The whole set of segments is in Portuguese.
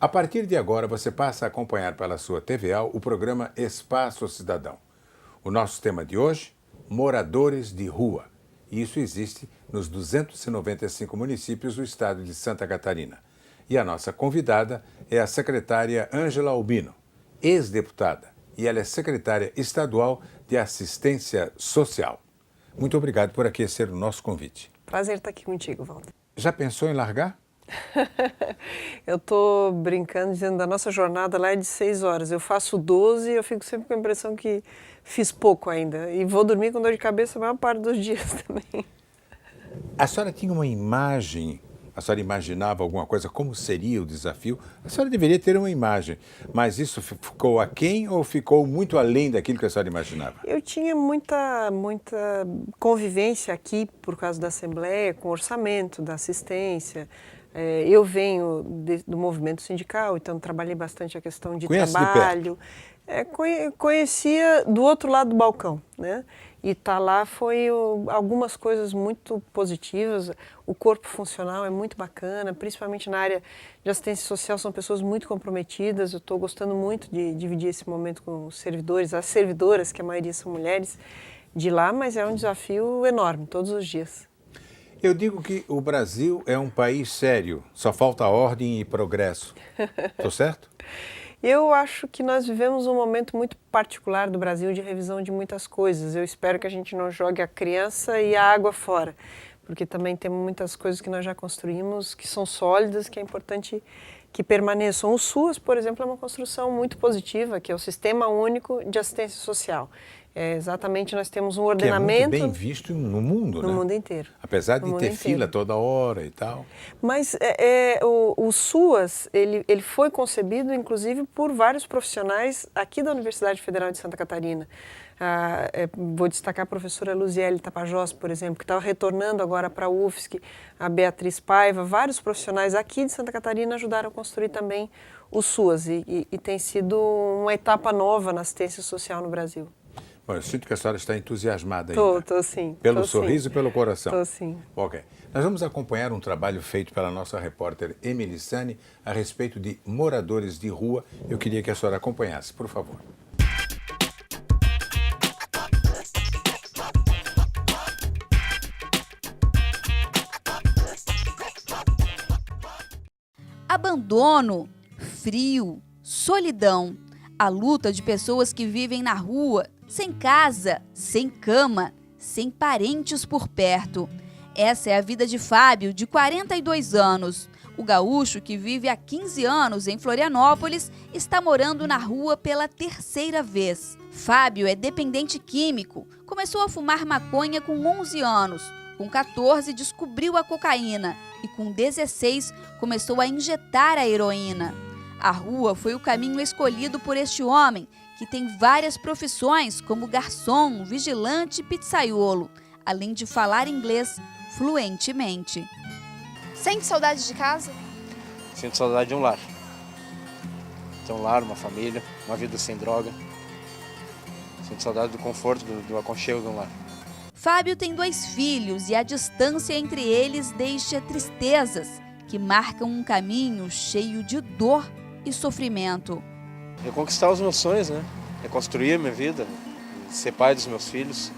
A partir de agora, você passa a acompanhar pela sua TVA o programa Espaço Cidadão. O nosso tema de hoje, moradores de rua. E isso existe nos 295 municípios do estado de Santa Catarina. E a nossa convidada é a secretária Ângela Albino, ex-deputada, e ela é secretária estadual de Assistência Social. Muito obrigado por aquecer o nosso convite. Prazer estar aqui contigo, Walter. Já pensou em largar? Eu estou brincando, dizendo da nossa jornada lá é de 6 horas. Eu faço 12 e eu fico sempre com a impressão que fiz pouco ainda. E vou dormir com dor de cabeça a maior parte dos dias também. A senhora tinha uma imagem, a senhora imaginava alguma coisa, como seria o desafio? A senhora deveria ter uma imagem, mas isso ficou aquém ou ficou muito além daquilo que a senhora imaginava? Eu tinha muita convivência aqui por causa da Assembleia, com o orçamento, da assistência. Eu venho do movimento sindical, então trabalhei bastante a questão de trabalho. Conhecia do outro lado do balcão, né? E estar lá foi algumas coisas muito positivas. O corpo funcional é muito bacana, principalmente na área de assistência social, são pessoas muito comprometidas. Eu estou gostando muito de dividir esse momento com os servidores, as servidoras, que a maioria são mulheres, de lá, mas é um desafio enorme, todos os dias. Eu digo que o Brasil é um país sério, só falta ordem e progresso. Estou certo? Eu acho que nós vivemos um momento muito particular do Brasil de revisão de muitas coisas. Eu espero que a gente não jogue a criança e a água fora, porque também temos muitas coisas que nós já construímos que são sólidas, que é importante que permaneçam. O SUAS, por exemplo, é uma construção muito positiva, que é o Sistema Único de Assistência Social. Exatamente, nós temos um ordenamento... Que é muito bem visto no mundo, no mundo inteiro. Apesar de ter fila toda hora e tal. Mas o SUAS, ele foi concebido, inclusive, por vários profissionais aqui da Universidade Federal de Santa Catarina. Vou destacar a professora Luziele Tapajós, por exemplo, que estava retornando agora para a UFSC, a Beatriz Paiva, vários profissionais aqui de Santa Catarina ajudaram a construir também o SUAS e tem sido uma etapa nova na assistência social no Brasil. Bom, eu sinto que a senhora está entusiasmada ainda. Estou sim. Pelo sorriso e pelo coração. Estou sim. Ok. Nós vamos acompanhar um trabalho feito pela nossa repórter Emily Sani a respeito de moradores de rua. Eu queria que a senhora acompanhasse, por favor. Abandono, frio, solidão. A luta de pessoas que vivem na rua, sem casa, sem cama, sem parentes por perto. Essa é a vida de Fábio, de 42 anos. O gaúcho, que vive há 15 anos em Florianópolis, está morando na rua pela 3ª vez. Fábio é dependente químico. Começou a fumar maconha com 11 anos. Com 14, descobriu a cocaína. E com 16, começou a injetar a heroína. A rua foi o caminho escolhido por este homem, que tem várias profissões como garçom, vigilante e pizzaiolo, além de falar inglês fluentemente. Sente saudade de casa? Sinto saudade de um lar. Ter um lar, uma família, uma vida sem droga. Sinto saudade do conforto, do aconchego de um lar. Fábio tem 2 filhos e a distância entre eles deixa tristezas que marcam um caminho cheio de dor e sofrimento. Reconquistar os meus sonhos, né? Reconstruir a minha vida, ser pai dos meus filhos,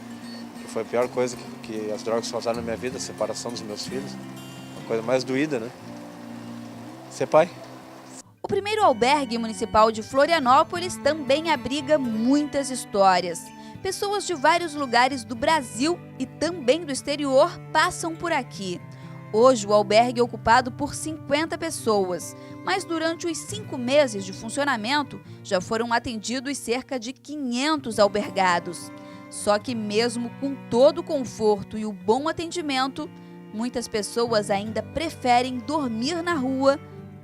que foi a pior coisa que as drogas causaram na minha vida, a separação dos meus filhos. A coisa mais doída, né? Ser pai. O primeiro albergue municipal de Florianópolis também abriga muitas histórias. Pessoas de vários lugares do Brasil e também do exterior passam por aqui. Hoje o albergue é ocupado por 50 pessoas, mas durante os 5 meses de funcionamento já foram atendidos cerca de 500 albergados. Só que mesmo com todo o conforto e o bom atendimento, muitas pessoas ainda preferem dormir na rua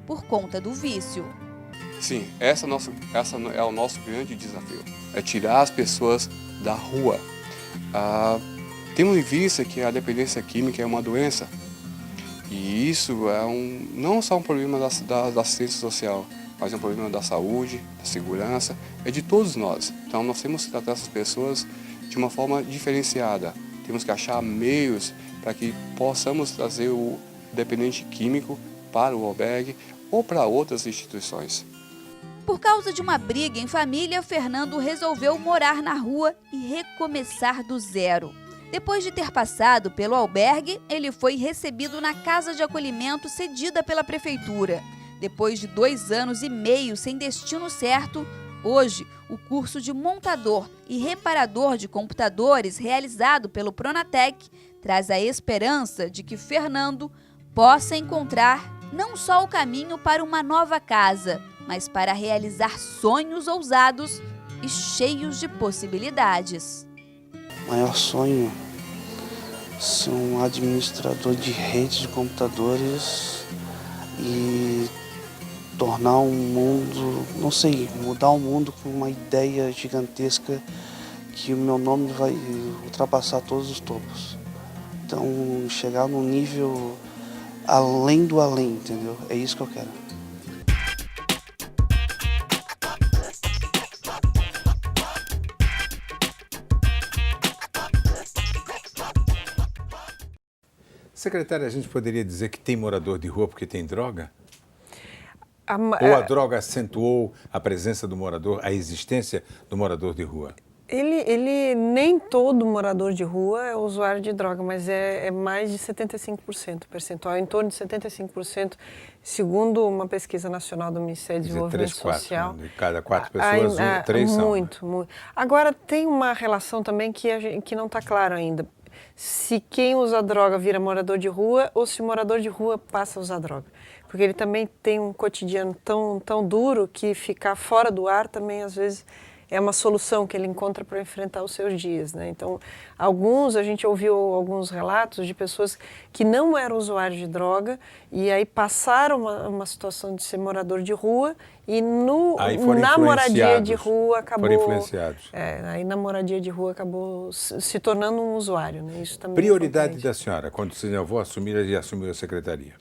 por conta do vício. Sim, essa é o nosso grande desafio, é tirar as pessoas da rua. Temos em vista que a dependência química é uma doença. E isso é não só um problema da assistência social, mas é um problema da saúde, da segurança, é de todos nós. Então nós temos que tratar essas pessoas de uma forma diferenciada. Temos que achar meios para que possamos trazer o dependente químico para o albergue, ou para outras instituições. Por causa de uma briga em família, Fernando resolveu morar na rua e recomeçar do zero. Depois de ter passado pelo albergue, ele foi recebido na casa de acolhimento cedida pela prefeitura. Depois de 2 anos e meio sem destino certo, hoje o curso de montador e reparador de computadores realizado pelo Pronatec traz a esperança de que Fernando possa encontrar não só o caminho para uma nova casa, mas para realizar sonhos ousados e cheios de possibilidades. O maior sonho é ser um administrador de redes de computadores e tornar um mundo, não sei, mudar o mundo com uma ideia gigantesca que o meu nome vai ultrapassar todos os topos. Então, chegar num nível além do além, entendeu? É isso que eu quero. Secretária, a gente poderia dizer que tem morador de rua porque tem droga? Ou a droga acentuou a presença do morador, a existência do morador de rua? Nem todo morador de rua é usuário de droga, mas é mais de 75%, percentual, em torno de 75%, segundo uma pesquisa nacional do Ministério do Desenvolvimento Social. Né? De cada 4 pessoas, 3 são. Muito. Agora, tem uma relação também que não está claro ainda. Se quem usa droga vira morador de rua ou se o morador de rua passa a usar droga. Porque ele também tem um cotidiano tão duro que ficar fora do ar também, às vezes, é uma solução que ele encontra para enfrentar os seus dias, né? Então, a gente ouviu alguns relatos de pessoas que não eram usuários de droga e aí passaram uma situação de ser morador de rua e na moradia de rua acabou... Foram influenciados. Aí na moradia de rua acabou se tornando um usuário, né? Isso também Prioridade da senhora, quando eu vou assumir e assumiu a secretaria?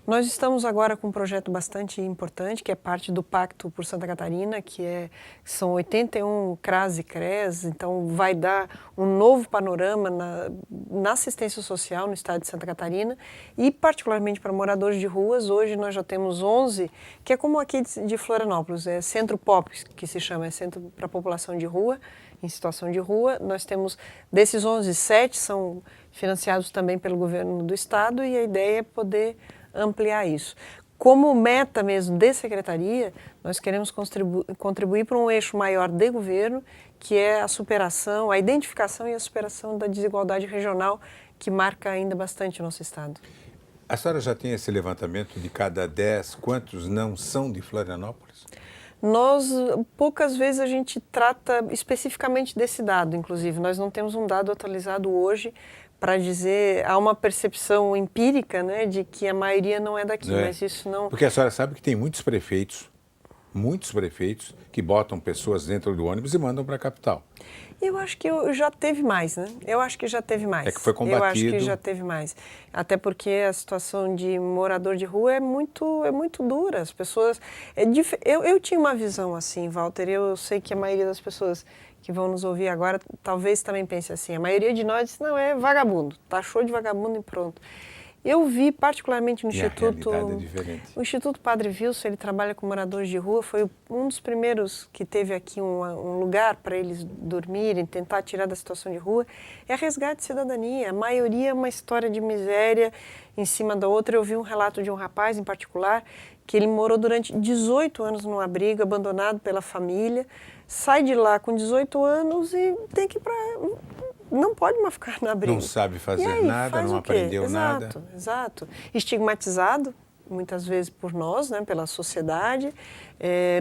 Nós estamos agora com um projeto bastante importante, que é parte do Pacto por Santa Catarina, são 81 CRAS e CRES, então vai dar um novo panorama na assistência social no estado de Santa Catarina e particularmente para moradores de ruas. Hoje nós já temos 11, que é como aqui de Florianópolis, é Centro POP, que se chama, é Centro para a População de Rua, em situação de rua. Nós temos, desses 11, 7 são financiados também pelo governo do estado e a ideia é poder ampliar isso. Como meta mesmo de secretaria, nós queremos contribuir para um eixo maior de governo, que é a superação, a identificação e a superação da desigualdade regional, que marca ainda bastante o nosso estado. A senhora já tem esse levantamento de cada 10, quantos não são de Florianópolis? Poucas vezes a gente trata especificamente desse dado, inclusive. Nós não temos um dado atualizado hoje para dizer, há uma percepção empírica, né, de que a maioria não é daqui, mas isso não... Porque a senhora sabe que tem muitos prefeitos que botam pessoas dentro do ônibus e mandam para a capital. Eu acho que já teve mais, né? Eu acho que já teve mais. É que foi combatido. Eu acho que já teve mais. Até porque a situação de morador de rua é muito dura. As pessoas... Eu tinha uma visão assim, Walter, eu sei que a maioria das pessoas que vão nos ouvir agora talvez também pense assim. A maioria de nós diz, não, é vagabundo, taxou de vagabundo e pronto. Eu vi particularmente no Instituto... A realidade é diferente. O Instituto Padre Wilson, ele trabalha com moradores de rua, foi um dos primeiros que teve aqui um lugar para eles dormirem, tentar tirar da situação de rua. É resgate de cidadania. A maioria é uma história de miséria em cima da outra. Eu vi um relato de um rapaz em particular que ele morou durante 18 anos num abrigo, abandonado pela família, sai de lá com 18 anos e tem que ir para... Não pode mais ficar na abrigo. Não sabe fazer nada, não aprendeu nada. Exato. Estigmatizado, muitas vezes por nós, né, pela sociedade,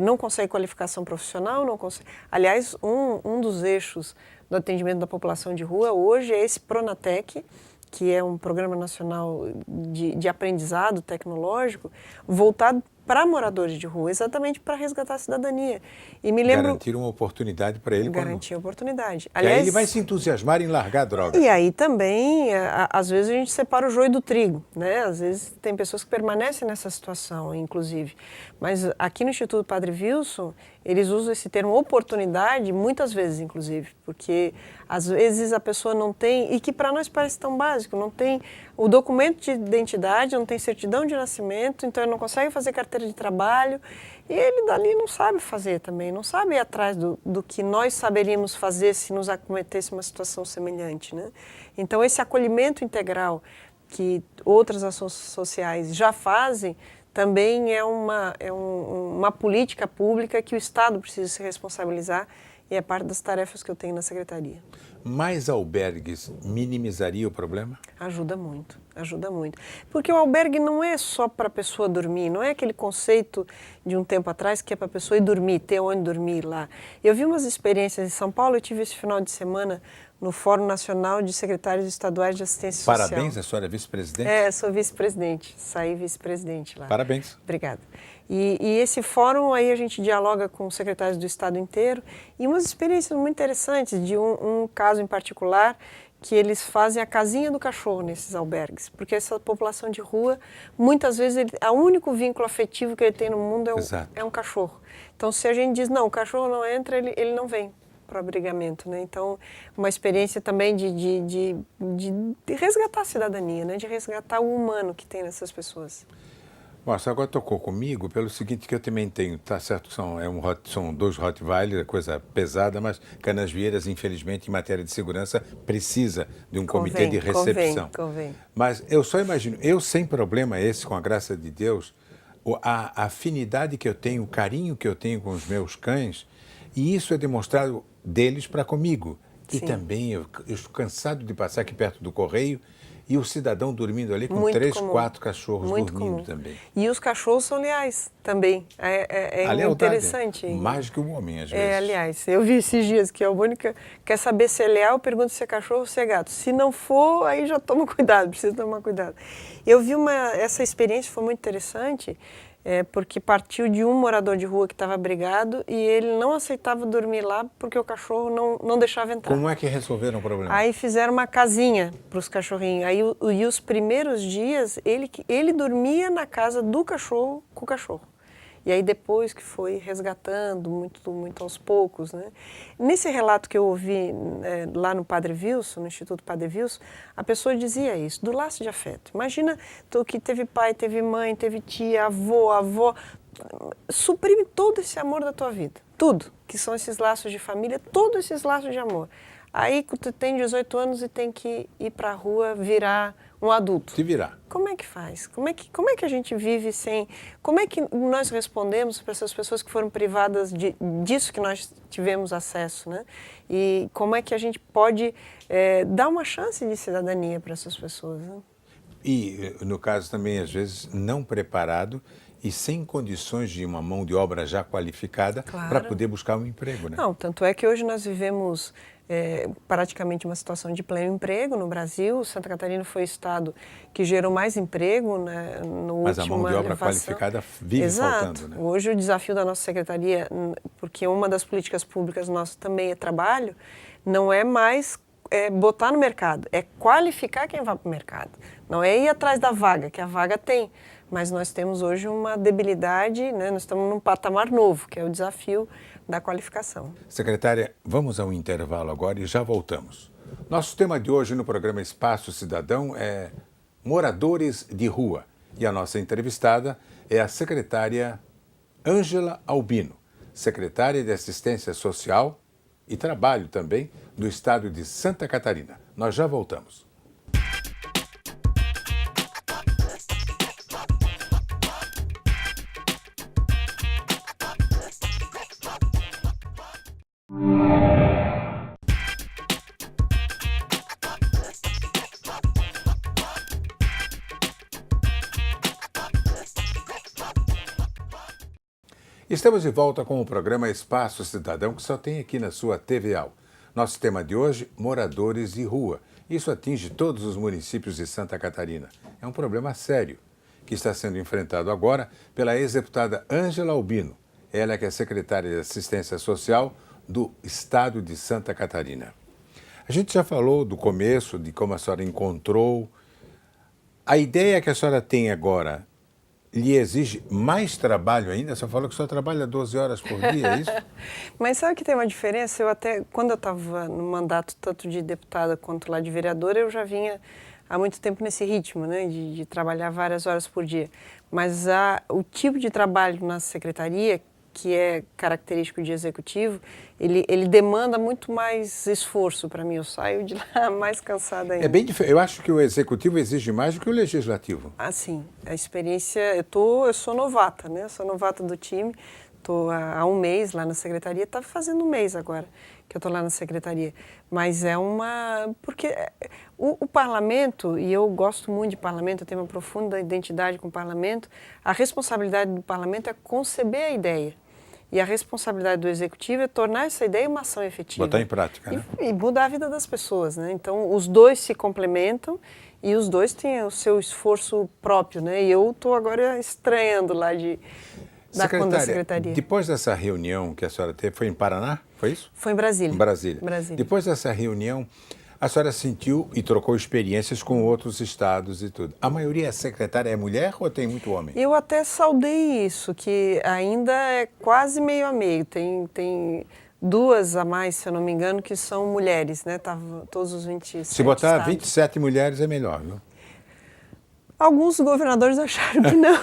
não consegue qualificação profissional, não consegue... Aliás, um dos eixos do atendimento da população de rua hoje é esse Pronatec, que é um programa nacional de aprendizado tecnológico voltado para moradores de rua, exatamente para resgatar a cidadania. E me lembro... Garantir uma oportunidade para ele. Garantir a oportunidade. Aliás, e aí ele vai se entusiasmar em largar a droga. E aí também, às vezes a gente separa o joio do trigo, né? Às vezes tem pessoas que permanecem nessa situação, inclusive. Mas aqui no Instituto Padre Wilson, eles usam esse termo oportunidade muitas vezes, inclusive, porque às vezes a pessoa não tem, e que para nós parece tão básico, não tem o documento de identidade, não tem certidão de nascimento, então ele não consegue fazer carteira carteira de trabalho, e ele dali não sabe fazer também, não sabe ir atrás do que nós saberíamos fazer se nos acometesse uma situação semelhante, né? Então, esse acolhimento integral que outras ações sociais já fazem, também é uma política pública que o Estado precisa se responsabilizar, e é parte das tarefas que eu tenho na Secretaria. Mais albergues minimizaria o problema? Ajuda muito, ajuda muito. Porque o albergue não é só para a pessoa dormir, não é aquele conceito de um tempo atrás que é para a pessoa ir dormir, ter onde dormir lá. Eu vi umas experiências em São Paulo, eu tive esse final de semana no Fórum Nacional de Secretários Estaduais de Assistência Social. Parabéns, a senhora é vice-presidente? É, sou vice-presidente, saí vice-presidente lá. Parabéns. Obrigada. E esse fórum aí a gente dialoga com secretários do estado inteiro e umas experiências muito interessantes de um caso em particular que eles fazem a casinha do cachorro nesses albergues, porque essa população de rua, muitas vezes, o único vínculo afetivo que ele tem no mundo é um cachorro. Então, se a gente diz, não, o cachorro não entra, ele não vem para o abrigamento, né? Então, uma experiência também de resgatar a cidadania, né? De resgatar o humano que tem nessas pessoas. Bom, você agora tocou comigo pelo seguinte, que eu também tenho, tá certo que são 2 Rottweiler, coisa pesada, mas Canasvieiras, infelizmente, em matéria de segurança, precisa de um comitê de recepção. Convém. Mas eu só imagino, eu sem problema esse, com a graça de Deus, a afinidade que eu tenho, o carinho que eu tenho com os meus cães, e isso é demonstrado deles para comigo. Sim. E também eu estou cansado de passar aqui perto do correio e o cidadão dormindo ali com Muito 3, comum. 4 cachorros Muito dormindo comum. também. E os cachorros são leais também. É A lealdade, interessante. mais que o homem, às vezes. Aliás, eu vi esses dias que a Mônica quer saber se é leal, pergunta se é cachorro ou se é gato. Se não for, aí já toma cuidado, precisa tomar cuidado. Eu vi essa experiência, foi muito interessante, porque partiu de um morador de rua que estava abrigado e ele não aceitava dormir lá porque o cachorro não deixava entrar. Como é que resolveram o problema? Aí fizeram uma casinha para os cachorrinhos. Aí e os primeiros dias ele dormia na casa do cachorro com o cachorro. E aí depois que foi resgatando muito aos poucos, né? Nesse relato que eu ouvi lá no Padre Wilson, no Instituto Padre Wilson, a pessoa dizia isso, do laço de afeto. Imagina tu que teve pai, teve mãe, teve tia, avó, suprime todo esse amor da tua vida. Tudo, que são esses laços de família, todos esses laços de amor. Aí tu tem 18 anos e tem que ir para a rua virar um adulto. Se virar. Como é que faz? Como é que a gente vive sem... Como é que nós respondemos para essas pessoas que foram privadas disso que nós tivemos acesso, né? E como é que a gente pode dar uma chance de cidadania para essas pessoas, né? E, no caso também, às vezes, não preparado e sem condições de uma mão de obra já qualificada para poder buscar um emprego, né? Não, tanto é que hoje nós vivemos praticamente uma situação de pleno emprego no Brasil. Santa Catarina foi o estado que gerou mais emprego, né, no Mas último a mão de obra elevação. qualificada vive faltando, né? Hoje o desafio da nossa secretaria, porque uma das políticas públicas nossas também é trabalho, não é mais botar no mercado, é qualificar quem vai para o mercado. Não é ir atrás da vaga, que a vaga tem, mas nós temos hoje uma debilidade, né? Nós estamos num patamar novo, que é o desafio da qualificação. Secretária, vamos ao intervalo agora e já voltamos. Nosso tema de hoje no programa Espaço Cidadão é moradores de rua. E a nossa entrevistada é a secretária Ângela Albino, secretária de Assistência Social e Trabalho também do estado de Santa Catarina. Nós já voltamos. Estamos de volta com o programa Espaço Cidadão, que só tem aqui na sua TVAL. Nosso tema de hoje, moradores de rua. Isso atinge todos os municípios de Santa Catarina. É um problema sério, que está sendo enfrentado agora pela ex-deputada Ângela Albino. Ela que é secretária de Assistência Social do estado de Santa Catarina. A gente já falou do começo, de como a senhora encontrou. A ideia que a senhora tem agora lhe exige mais trabalho ainda? A senhora falou que só trabalha 12 horas por dia, é isso? Mas sabe que tem uma diferença? Quando eu estava no mandato tanto de deputada quanto lá de vereadora, eu já vinha há muito tempo nesse ritmo, né, de trabalhar várias horas por dia. Mas o tipo de trabalho na secretaria, que é característico de executivo, ele demanda muito mais esforço para mim. Eu saio de lá mais cansada ainda. É bem diferente. Eu acho que o executivo exige mais do que o legislativo. Assim, a experiência... Eu sou novata, né? Eu sou novata do time. Estou há um mês lá na secretaria. Está fazendo um mês agora que eu estou lá na secretaria. Mas é uma... Porque o parlamento, e eu gosto muito de parlamento, eu tenho uma profunda identidade com o parlamento, a responsabilidade do parlamento é conceber a ideia. E a responsabilidade do executivo é tornar essa ideia uma ação efetiva. Botar em prática, né? E mudar a vida das pessoas, né? Então, os dois se complementam e os dois têm o seu esforço próprio, né? E eu estou agora estranhando lá da conta da secretaria. Depois dessa reunião que a senhora teve, foi em Paraná? Foi isso? Foi em Brasília. Em Brasília. Depois dessa reunião, a senhora sentiu e trocou experiências com outros estados e tudo. A maioria secretária é mulher ou tem muito homem? Eu até saudei isso, que ainda é quase meio a meio. Tem 2 a mais, se eu não me engano, que são mulheres, né? Todos os 27 Se botar estados. 27 mulheres é melhor, viu? Alguns governadores acharam que não.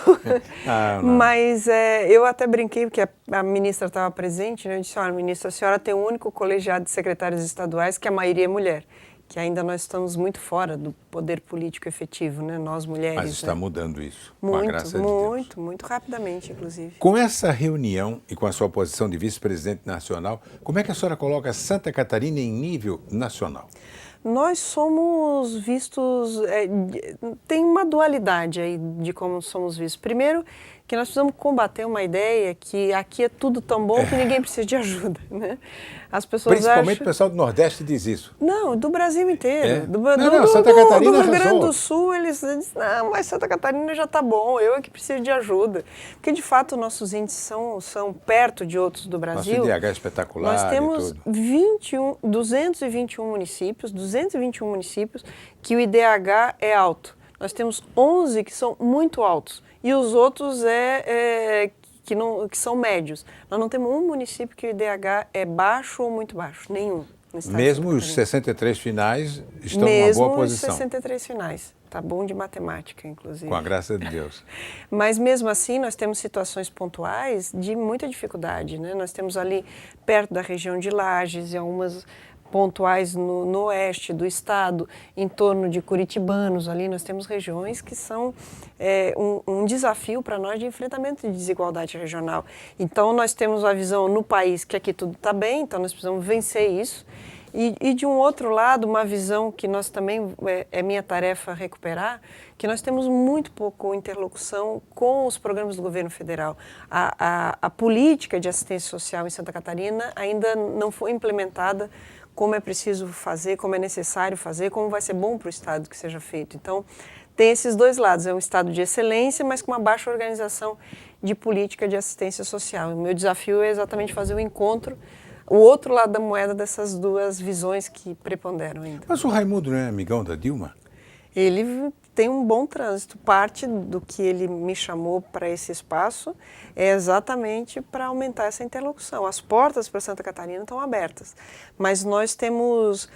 Não. Mas eu até brinquei, porque a ministra estava presente, né? Eu disse, olha, ministra, a senhora tem o único colegiado de secretários estaduais que a maioria é mulher. Que ainda nós estamos muito fora do poder político efetivo, né? Nós mulheres. Mas está né? mudando isso, com a graça de Deus. Muito rapidamente, inclusive. Com essa reunião e com a sua posição de vice-presidente nacional, como é que a senhora coloca Santa Catarina em nível nacional? Nós somos vistos, tem uma dualidade aí de como somos vistos. Primeiro, que nós precisamos combater uma ideia que aqui é tudo tão bom que ninguém precisa de ajuda, né? As pessoas Principalmente o pessoal do Nordeste diz isso. Não, do Brasil inteiro. Santa Catarina do Rio Grande arrasou. do Sul, eles dizem, não, mas Santa Catarina já está bom, eu é que preciso de ajuda. Porque, de fato, nossos índices são perto de outros do Brasil. Nosso IDH é espetacular. Nós temos e tudo. 221 municípios que o IDH é alto. Nós temos 11 que são muito altos e os outros que são médios. Nós não temos um município que o IDH é baixo ou muito baixo, nenhum. Mesmo os 63 finais estão em uma boa posição. Mesmo os 63 finais. Está bom de matemática, inclusive. Com a graça de Deus. Mas mesmo assim, nós temos situações pontuais de muita dificuldade, né? Nós temos ali perto da região de Lages e algumas pontuais no oeste do estado, em torno de curitibanos, ali nós temos regiões que são um desafio para nós de enfrentamento de desigualdade regional. Então, nós temos a visão no país que aqui tudo está bem, então nós precisamos vencer isso. E de um outro lado, uma visão que nós também, é minha tarefa recuperar, que nós temos muito pouco interlocução com os programas do governo federal. A política de assistência social em Santa Catarina ainda não foi implementada como é preciso fazer, como é necessário fazer, como vai ser bom para o Estado que seja feito. Então, tem esses dois lados, é um Estado de excelência, mas com uma baixa organização de política de assistência social. O meu desafio é exatamente fazer o encontro, o outro lado da moeda dessas duas visões que preponderam ainda. Mas o Raimundo não é amigão da Dilma? Ele tem um bom trânsito. Parte do que ele me chamou para esse espaço é exatamente para aumentar essa interlocução. As portas para Santa Catarina estão abertas, mas nós temos...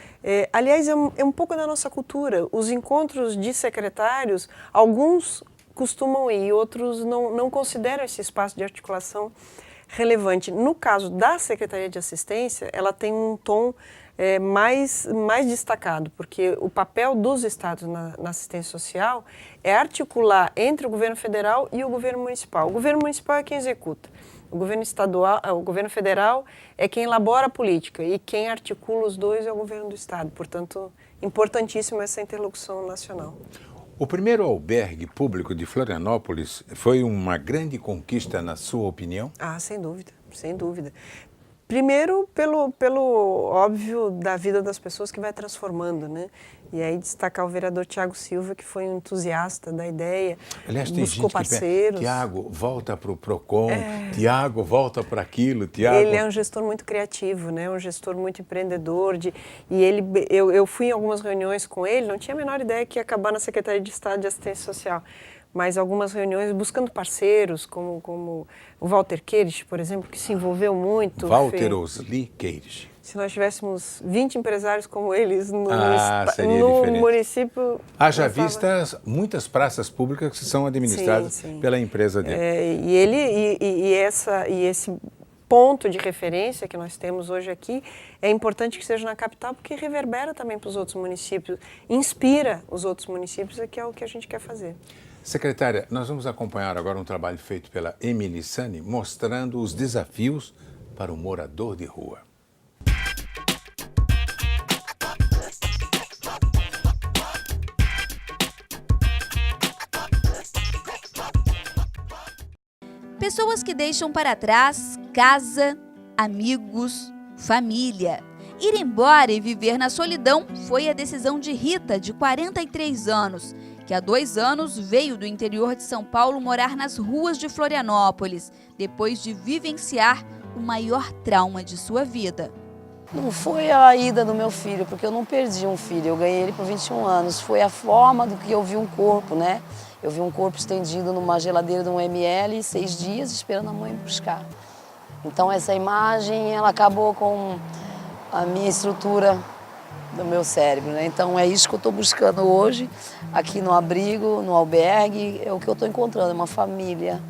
aliás, é um pouco da nossa cultura. Os encontros de secretários, alguns costumam ir, outros não consideram esse espaço de articulação relevante. No caso da Secretaria de Assistência, ela tem um tom mais destacado, porque o papel dos estados na assistência social é articular entre o governo federal e o governo municipal. O governo municipal é quem executa. O governo estadual, o governo federal é quem elabora a política e quem articula os dois é o governo do estado. Portanto, importantíssima essa interlocução nacional. O primeiro albergue público de Florianópolis foi uma grande conquista, na sua opinião? Ah, sem dúvida, sem dúvida. Primeiro, pelo óbvio da vida das pessoas que vai transformando, né? E aí destacar o vereador Tiago Silva, que foi um entusiasta da ideia, aliás, tem buscou gente parceiros. Tiago, volta para o PROCON, Tiago, volta para aquilo, Tiago... Ele é um gestor muito criativo, né? Um gestor muito empreendedor. Eu fui em algumas reuniões com ele, não tinha a menor ideia que ia acabar na Secretaria de Estado de Assistência Social. Mas algumas reuniões buscando parceiros, como o Walter Queires, por exemplo, que se envolveu muito. Walter Osli Queires. se nós tivéssemos 20 empresários como eles seria no diferente. Município... Haja vista muitas praças públicas que são administradas Sim. pela empresa dele. E esse ponto de referência que nós temos hoje aqui é importante que seja na capital, porque reverbera também para os outros municípios, inspira os outros municípios, que é o que a gente quer fazer. Secretária, nós vamos acompanhar agora um trabalho feito pela Emily Sani, mostrando os desafios para o morador de rua. Pessoas que deixam para trás casa, amigos, família. Ir embora e viver na solidão foi a decisão de Rita, de 43 anos, que há 2 anos veio do interior de São Paulo morar nas ruas de Florianópolis, depois de vivenciar o maior trauma de sua vida. Não foi a ida do meu filho, porque eu não perdi um filho, eu ganhei ele por 21 anos. Foi a forma do que eu vi um corpo, né? Eu vi um corpo estendido numa geladeira de 1 ml, 6 dias, esperando a mãe buscar. Então essa imagem, ela acabou com a minha estrutura do meu cérebro, né? Então é isso que eu estou buscando hoje, aqui no abrigo, no albergue, é o que eu estou encontrando, é uma família.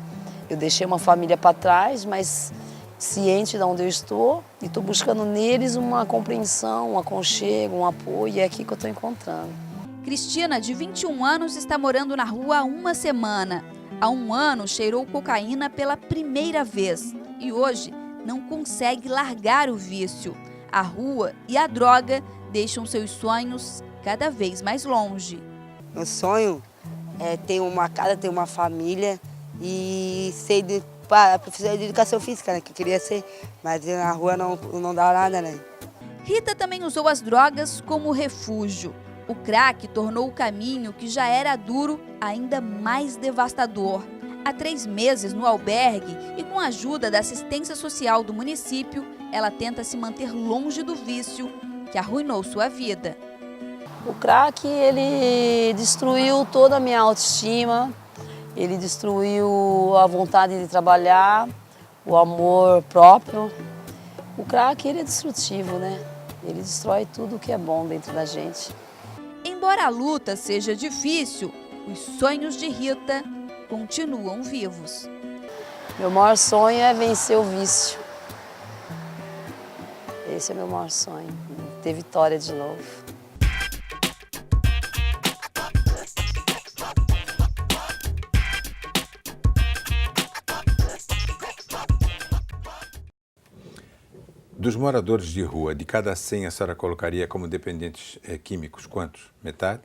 Eu deixei uma família para trás, mas ciente de onde eu estou, e estou buscando neles uma compreensão, um aconchego, um apoio, e é aqui que eu estou encontrando. Cristina, de 21 anos, está morando na rua há 1 semana. Há 1 ano cheirou cocaína pela primeira vez e hoje não consegue largar o vício. A rua e a droga deixam seus sonhos cada vez mais longe. Meu sonho é ter uma casa, ter uma família e ser professora de educação física, né? Que eu queria ser, mas na rua não dá nada, né? Rita também usou as drogas como refúgio. O crack tornou o caminho que já era duro ainda mais devastador. Há 3 meses no albergue e com a ajuda da assistência social do município, ela tenta se manter longe do vício que arruinou sua vida. O crack, ele destruiu toda a minha autoestima, ele destruiu a vontade de trabalhar, o amor próprio. O crack, ele é destrutivo, né? Ele destrói tudo que é bom dentro da gente. Embora a luta seja difícil, os sonhos de Rita continuam vivos. Meu maior sonho é vencer o vício. Esse é meu maior sonho, ter vitória de novo. Dos moradores de rua, de cada 100 a senhora colocaria como dependentes químicos, quantos? Metade?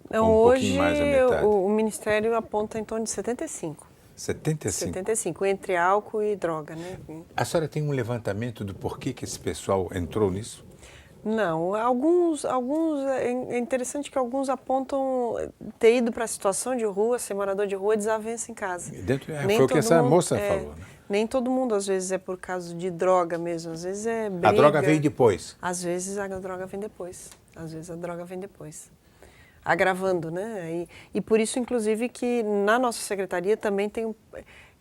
Não, ou um hoje pouquinho mais da metade? o Ministério aponta em torno de 75. 75? 75, entre álcool e droga, né? A senhora tem um levantamento do porquê que esse pessoal entrou nisso? Não, é interessante que alguns apontam ter ido para a situação de rua, ser morador de rua, desavença em casa. Foi o que essa moça falou, né? Nem todo mundo, às vezes, é por causa de droga mesmo, às vezes é briga. A droga veio depois? Às vezes a droga vem depois, agravando, né? E por isso, inclusive, que na nossa secretaria também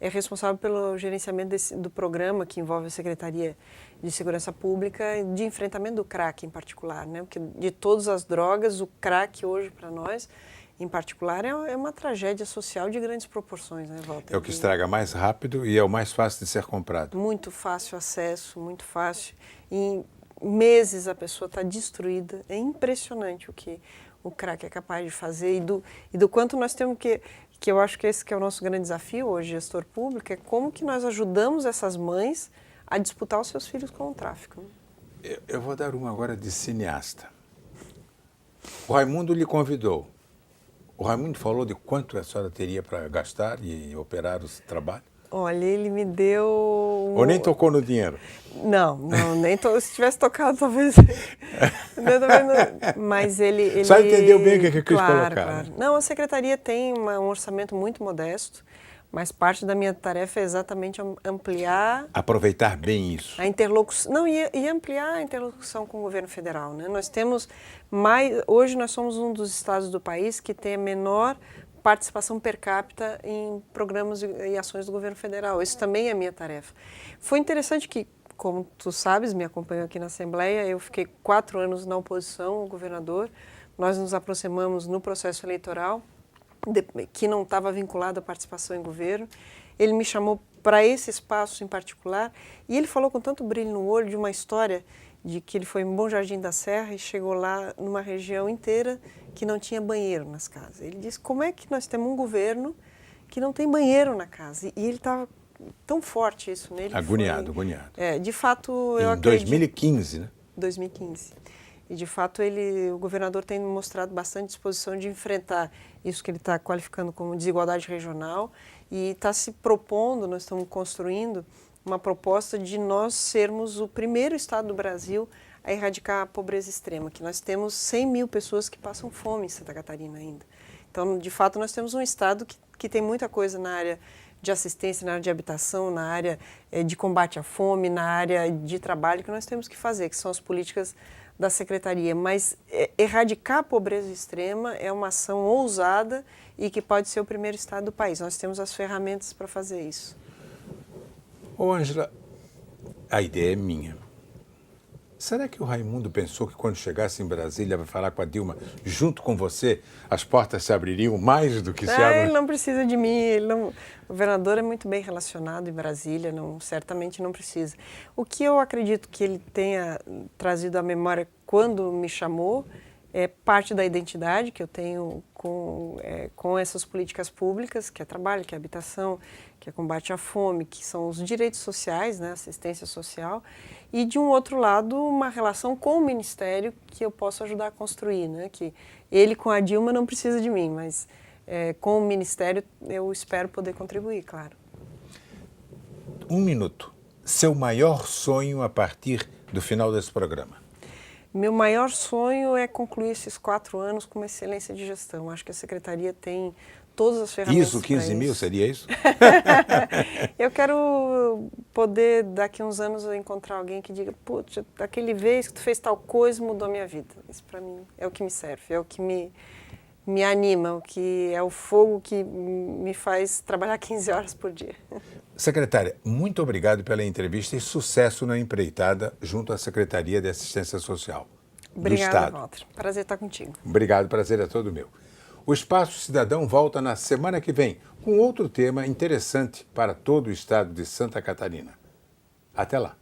é responsável pelo gerenciamento do programa que envolve a Secretaria de Segurança Pública de enfrentamento do crack em particular, né? Porque de todas as drogas, o crack hoje para nós, em particular, é uma tragédia social de grandes proporções, né, Walter? É o que estraga mais rápido e é o mais fácil de ser comprado. Muito fácil acesso, muito fácil. Em meses a pessoa está destruída. É impressionante o que o crack é capaz de fazer e do quanto nós temos que eu acho que esse que é o nosso grande desafio hoje, gestor público, é como que nós ajudamos essas mães a disputar os seus filhos com o tráfico. Eu vou dar uma agora de cineasta. O Raimundo lhe convidou. O Raimundo falou de quanto a senhora teria para gastar e operar o trabalho? Olha, ele me deu... Ou nem tocou no dinheiro? Não, nem se tivesse tocado, talvez... Mas ele... Só entendeu bem o que eu quis colocar. Claro. Né? Não, a secretaria tem um orçamento muito modesto, mas parte da minha tarefa é exatamente ampliar... Aproveitar bem isso. A interlocução... Não, e ampliar a interlocução com o governo federal, né? Nós temos mais... Hoje nós somos um dos estados do país que tem a menor participação per capita em programas e ações do governo federal. Isso também é minha tarefa. Foi interessante que, como tu sabes, me acompanhou aqui na Assembleia, eu fiquei 4 anos na oposição ao governador. Nós nos aproximamos no processo eleitoral, que não estava vinculado à participação em governo. Ele me chamou para esse espaço em particular e ele falou com tanto brilho no olho de uma história de que ele foi em Bom Jardim da Serra e chegou lá numa região inteira que não tinha banheiro nas casas. Ele disse, como é que nós temos um governo que não tem banheiro na casa? E ele estava tão forte isso nele. Agoniado. De fato, eu em acredito... 2015, né? 2015. E, de fato, o governador tem mostrado bastante disposição de enfrentar isso que ele está qualificando como desigualdade regional e está se propondo, nós estamos construindo uma proposta de nós sermos o primeiro estado do Brasil a erradicar a pobreza extrema, que nós temos 100 mil pessoas que passam fome em Santa Catarina ainda. Então, de fato, nós temos um estado que tem muita coisa na área de assistência, na área de habitação, na área de combate à fome, na área de trabalho que nós temos que fazer, que são as políticas da Secretaria. Mas erradicar a pobreza extrema é uma ação ousada e que pode ser o primeiro estado do país. Nós temos as ferramentas para fazer isso. Ô, Ângela, a ideia é minha. Será que o Raimundo pensou que quando chegasse em Brasília vai falar com a Dilma, junto com você, as portas se abririam mais do que se abrem? Ele não precisa de mim, o governador é muito bem relacionado em Brasília, certamente não precisa. O que eu acredito que ele tenha trazido à memória quando me chamou é parte da identidade que eu tenho com essas políticas públicas, que é trabalho, que é habitação, que é combate à fome, que são os direitos sociais, né, assistência social, e de um outro lado uma relação com o Ministério que eu posso ajudar a construir, né, que ele com a Dilma não precisa de mim, mas com o Ministério eu espero poder contribuir, claro. 1 minuto. Seu maior sonho a partir do final desse programa? Meu maior sonho é concluir esses 4 anos com uma excelência de gestão. Acho que a Secretaria tem todas as ferramentas. Isso, 15 mil, seria isso? Eu quero poder, daqui a uns anos, eu encontrar alguém que diga, putz, daquele vez que tu fez tal coisa, mudou a minha vida. Isso para mim é o que me serve, é o que me anima, o que é o fogo que me faz trabalhar 15 horas por dia. Secretária, muito obrigado pela entrevista e sucesso na empreitada junto à Secretaria de Assistência Social do Estado. Obrigada, Walter. Prazer estar contigo. Obrigado, prazer é todo meu. O Espaço Cidadão volta na semana que vem com outro tema interessante para todo o estado de Santa Catarina. Até lá.